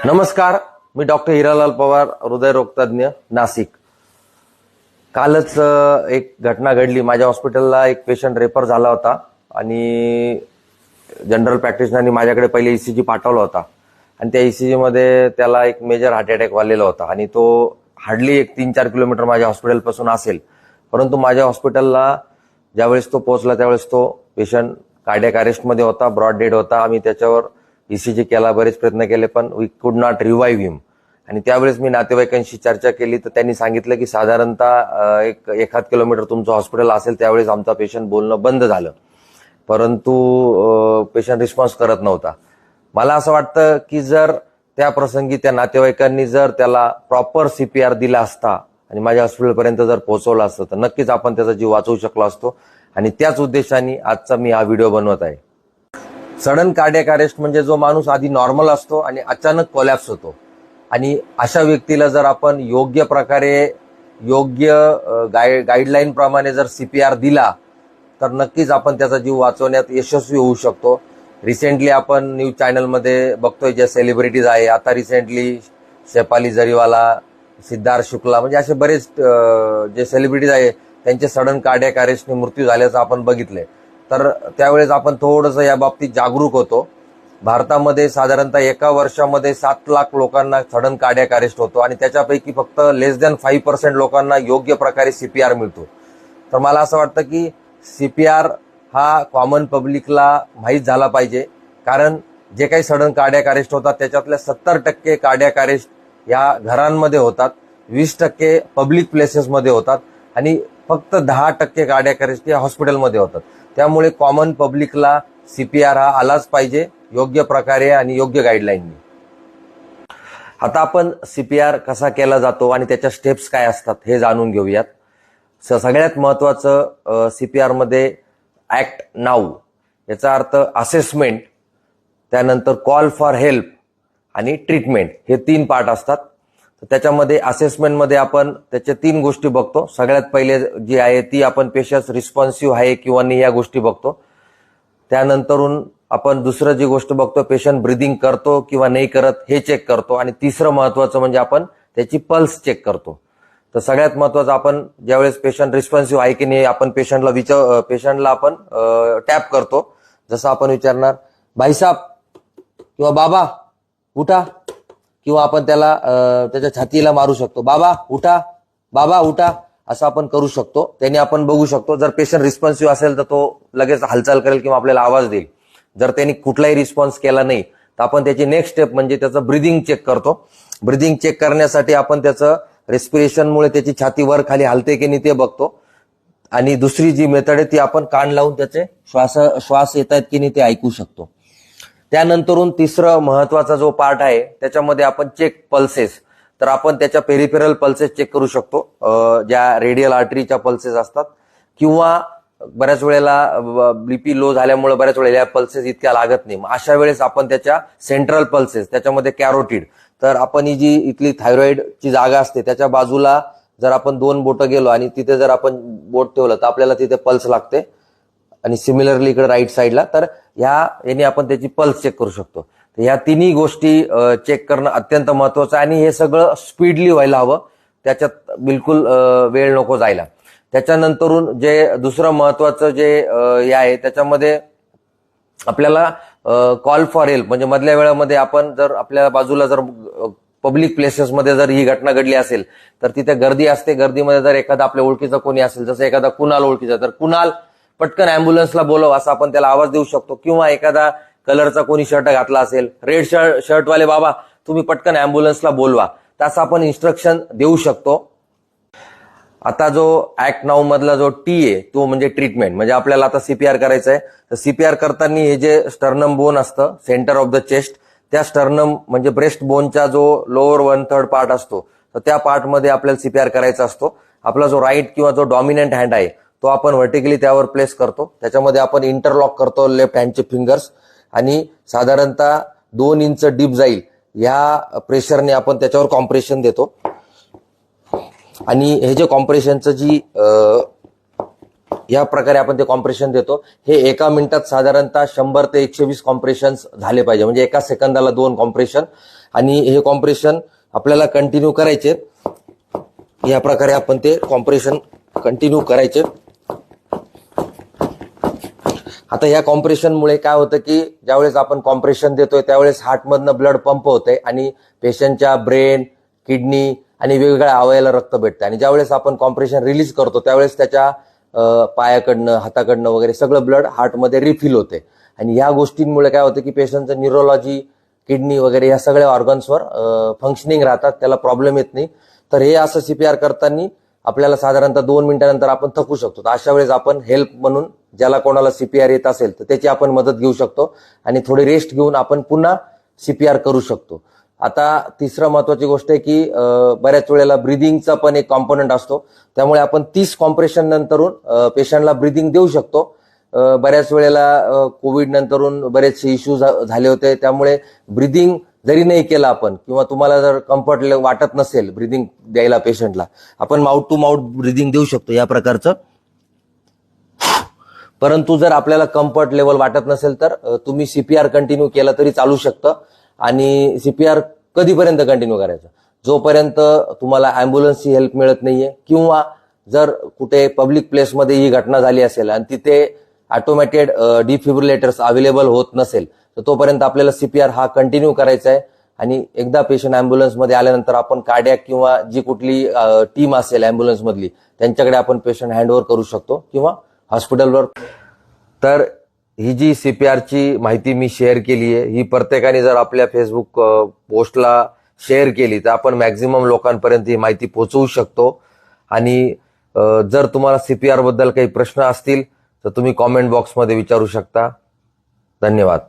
नमस्कार, मी डॉक्टर हिरालाल पवार, हृदयरोगतज्ञ, नाशिक. कालच एक घटना घडली. माझ्या हॉस्पिटलला एक पेशंट रेफर झाला होता आणि जनरल प्रॅक्टिशनरनी माझ्याकडे पहिले ईसीजी पाठवला होता आणि त्या ईसीजी मध्ये त्याला एक मेजर हार्ट अटॅक आलेला होता आणि तो हार्डली एक 3-4 किलोमीटर माझ्या हॉस्पिटलपासून असेल. परंतु माझ्या हॉस्पिटलला ज्यावेळेस तो पोहोचला त्यावेळेस तो पेशंट कार्डियक अरेस्टमध्ये होता, ब्रॉड डेड होता. आम्ही त्याच्यावर ईसीजी केला, बरेच प्रयत्न केले, पण वी कुड नॉट रिवाईव्ह हिम. आणि त्यावेळेस मी नातेवाईकांशी चर्चा केली तर त्यांनी सांगितलं की साधारणतः एक 1 किलोमीटर तुमचं हॉस्पिटल असेल त्यावेळेस आमचा पेशंट बोलणं बंद झालं, परंतु पेशंट रिस्पॉन्स करत नव्हता. मला असं वाटतं की जर त्या प्रसंगी त्या नातेवाईकांनी जर त्याला प्रॉपर सीपीआर दिला असता आणि माझ्या हॉस्पिटलपर्यंत जर पोहोचवलं असतं तर नक्कीच आपण त्याचा जीव वाचवू शकलो असतो. आणि त्याच उद्देशाने आजचा मी हा व्हिडिओ बनवत आहे. सडन कार्डियक अरेस्ट म्हणजे जो माणूस आधी नॉर्मल असतो आणि अचानक कोलॅप्स होतो, आणि अशा व्यक्तीला जर आपण योग्य प्रकारे योग्य गाईडलाईन प्रमाणे जर सीपीआर दिला तर नक्कीच आपण त्याचा जीव वाचवण्यात यशस्वी होऊ शकतो. रिसेंटली आपण न्यूज चॅनलमध्ये बघतोय ज्या सेलिब्रिटीज आहे, आता रिसेंटली शेफाली जरीवाला, सिद्धार्थ शुक्ला, म्हणजे असे बरेच जे सेलिब्रिटीज आहे त्यांचे सडन कार्डियक अरेस्टने मृत्यू झाल्याचं आपण बघितलंय. तर त्यावेळेस आपण थोडंसं या बाबतीत जागरूक होतो. भारतामध्ये साधारणतः एका वर्षामध्ये 7 लाख लोकांना सडन कार्डियक अरेस्ट होतो आणि त्याच्यापैकी फक्त लेस दॅन 5% लोकांना योग्य प्रकारे सीपीआर मिळतो. तर मला असं वाटतं की सीपीआर हा कॉमन पब्लिकला माहीत झाला पाहिजे, कारण जे काही सडन कार्डियक अरेस्ट होतात त्याच्यातल्या 70% कार्डियक अरेस्ट या घरांमध्ये होतात, 20% पब्लिक प्लेसेसमध्ये होतात आणि फक्त 10% कार्डियक अरेस्ट या हॉस्पिटलमध्ये होतात. त्यामुळे कॉमन पब्लिकला सीपीआर हा आलाच पाहिजे योग्य प्रकारे आणि योग्य गाईडलाईननी. आता आपण सीपीआर कसा केला जातो आणि त्याच्या स्टेप्स काय असतात हे जाणून घेऊयात. सगळ्यात महत्वाचं सीपीआर मध्ये ऍक्ट नाऊ, याचा अर्थ असेसमेंट, त्यानंतर कॉल फॉर हेल्प आणि ट्रीटमेंट, हे 3 पार्ट असतात. तर त्याच्यामध्ये असेसमेंटमध्ये आपण त्याच्या 3 गोष्टी बघतो. सगळ्यात पहिले जी आहे ती आपण पेशंट रिस्पॉन्सिव्ह आहे किंवा नाही या गोष्टी बघतो. त्यानंतरून आपण दुसरं जी गोष्ट बघतो, पेशंट ब्रिदिंग करतो किंवा नाही करत हे चेक करतो. आणि तिसरं महत्वाचं म्हणजे आपण त्याची पल्स चेक करतो. तर सगळ्यात महत्वाचं आपण ज्यावेळेस पेशंट रिस्पॉन्सिव्ह आहे की नाही आपण पेशंटला आपण टॅप करतो. जसं आपण विचारणार भाईसाब किंवा बाबा उठा, किंवा आपण त्याला त्याच्या छातीला मारू शकतो, बाबा उठा, बाबा उठा, असं आपण करू शकतो. त्याने आपण बघू शकतो जर पेशंट रिस्पॉन्सिव्ह असेल तर तो लगेच हालचाल करेल किंवा आपल्याला आवाज देईल. जर त्यांनी कुठलाही रिस्पॉन्स केला नाही तर आपण त्याची नेक्स्ट स्टेप म्हणजे त्याचं ब्रिदिंग चेक करतो. ब्रिदिंग चेक करण्यासाठी आपण त्याचं रेस्पिरेशनमुळे त्याची छाती वर खाली हलते की नाही ते बघतो. आणि दुसरी जी मेथड आहे ती आपण कान लावून त्याचे श्वास येत आहेत की नाही ते ऐकू शकतो. त्यानंतरून तिसरं महत्वाचा जो पार्ट आहे त्याच्यामध्ये आपण चेक पल्सेस. तर आपण त्याच्या पेरिफेरल पल्सेस चेक करू शकतो, ज्या रेडियल आर्टरीच्या पल्सेस असतात, किंवा बऱ्याच वेळेला बीपी लो झाल्यामुळे बऱ्याच वेळेला या पल्सेस इतक्या लागत नाही. अशा वेळेस आपण त्याच्या सेंट्रल पल्सेस, त्याच्यामध्ये कॅरोटिड, तर आपण ही जी इथली थायरॉइडची जागा असते त्याच्या बाजूला जर आपण 2 बोटं गेलो आणि तिथे जर आपण बोट ठेवलं तर आपल्याला तिथे पल्स लागते. आणि सिमिलरली इकडे राईट साईडला, तर याने आपण त्याची पल्स चेक करू शकतो. तर ह्या 3 गोष्टी चेक करणं अत्यंत महत्वाचं आहे आणि हे सगळं स्पीडली व्हायला हवं, त्याच्यात बिलकुल वेळ नको जायला. त्याच्यानंतरून जे दुसरं महत्वाचं जे हे आहे त्याच्यामध्ये आपल्याला कॉल फॉर हेल्प, म्हणजे मधल्या वेळामध्ये आपण जर आपल्या बाजूला जर पब्लिक प्लेसेसमध्ये जर ही घटना घडली असेल तर तिथे गर्दी असते. गर्दीमध्ये जर एखादा आपल्या ओळखीचा कोणी असेल, जसं एखादा कुणाल ओळखीचा, तर कुणाल पटकन अँब्युलन्सला बोलव असं आपण त्याला आवाज देऊ शकतो. किंवा एखादा कलरचा कोणी शर्ट घातला असेल, रेड शर्टवाले बाबा तुम्ही पटकन अँब्युलन्सला बोलवा, तसं आपण इन्स्ट्रक्शन देऊ शकतो. आता जो ऍक्ट नाऊ मधला जो टी आहे तो म्हणजे ट्रीटमेंट, म्हणजे आपल्याला आता सीपीआर करायचं आहे. तर सीपीआर करताना हे जे स्टर्नम बोन असतं सेंटर ऑफ द चेस्ट, त्या स्टर्नम म्हणजे ब्रेस्ट बोनचा जो लोअर 1/3 पार्ट असतो तर त्या पार्टमध्ये आपल्याला सीपीआर करायचा असतो. आपला जो राईट किंवा जो डॉमिनंट हँड आहे तो आपण व्हर्टिकली त्यावर प्लेस करतो. त्याच्यामध्ये आपण इंटरलॉक करतो लेफ्ट हँडचे फिंगर्स आणि साधारणतः 2 इंच डीप जाईल या प्रेशरने आपण त्याच्यावर कॉम्प्रेशन देतो. आणि हे जे कॉम्प्रेशनचं जी या प्रकारे आपण ते कॉम्प्रेशन देतो. हे एका मिनिटात साधारणतः 100 ते 120 कॉम्प्रेशन झाले पाहिजे, म्हणजे एका सेकंदाला 2 कॉम्प्रेशन. आणि हे कॉम्प्रेशन आपल्याला कंटिन्यू करायचे. या प्रकारे आपण ते कॉम्प्रेशन कंटिन्यू करायचे. आता या कॉम्प्रेशनमुळे काय होतं की ज्यावेळेस आपण कॉम्प्रेशन देतोय त्यावेळेस हार्टमधनं ब्लड पंप होतंय आणि पेशंटच्या ब्रेन, किडनी आणि वेगवेगळ्या अवयवाला रक्त भेटतं. आणि ज्यावेळेस आपण कॉम्प्रेशन रिलीज करतो त्यावेळेस त्याच्या पायाकडनं, हाताकडनं वगैरे सगळं ब्लड हार्टमध्ये रिफिल होते. आणि ह्या गोष्टींमुळे काय होतं की पेशंटचं न्यूरोलॉजी, किडनी वगैरे या सगळ्या ऑर्गन्सवर फंक्शनिंग राहतात, त्याला प्रॉब्लेम येत नाही. तर हे असं सीपीआर करताना आपल्याला साधारणतः 2 मिनिटानंतर आपण थकू शकतो. तर अशा वेळेस आपण हेल्प म्हणून ज्याला कोणाला सीपीआर येत असेल तर त्याची आपण मदत घेऊ शकतो आणि थोडी रेस्ट घेऊन आपण पुन्हा सीपीआर करू शकतो. आता तिसरं महत्वाची गोष्ट आहे की बऱ्याच वेळेला ब्रिदिंगचा पण एक कॉम्पोनंट असतो, त्यामुळे आपण 30 कॉम्प्रेशन नंतरून पेशंटला ब्रिदिंग देऊ शकतो. बऱ्याच वेळेला कोविड नंतरून बरेचसे इश्यूज झाले होते, त्यामुळे ब्रिदिंग जरी नाही केलं आपण किंवा तुम्हाला जर कम्फर्ट वाटत नसेल ब्रिदिंग द्यायला पेशंटला, आपण माउथ टू माउथ ब्रिदिंग देऊ शकतो या प्रकारचं. परंतु जर आपल्याला कम्फर्ट लेवल वाटत नसेल तर तुम्ही सीपीआर कंटिन्यू केलं तरी चालू शकतं. आणि सीपीआर कधीपर्यंत कंटिन्यू करायचं? जोपर्यंत तुम्हाला अँब्युलन्सची हेल्प मिळत नाहीये किंवा जर कुठे पब्लिक प्लेसमध्ये ही घटना झाली असेल आणि तिथे ऑटोमॅटेड डिफिब्रिलेटर्स अवेलेबल होत नसेल तर तोपर्यंत आपल्याला सीपीआर हा कंटिन्यू करायचा आहे. आणि एकदा पेशंट अँब्युलन्समध्ये आल्यानंतर आपण कार्डियाक किंवा जी कुठली टीम असेल अँब्युलन्समधली त्यांच्याकडे आपण पेशंट हँडओव्हर करू शकतो किंवा हॉस्पिटलवर. तर ही जी सीपीआरची माहिती मी शेअर केली आहे ही प्रत्येकाने जर आपल्या फेसबुक पोस्टला शेअर केली तर आपण मॅक्झिमम लोकांपर्यंत ही माहिती पोहोचवू शकतो. आणि जर तुम्हाला सीपीआर बद्दल काही प्रश्न असतील तर तुम्ही कॉमेंट बॉक्समध्ये विचारू शकता. धन्यवाद.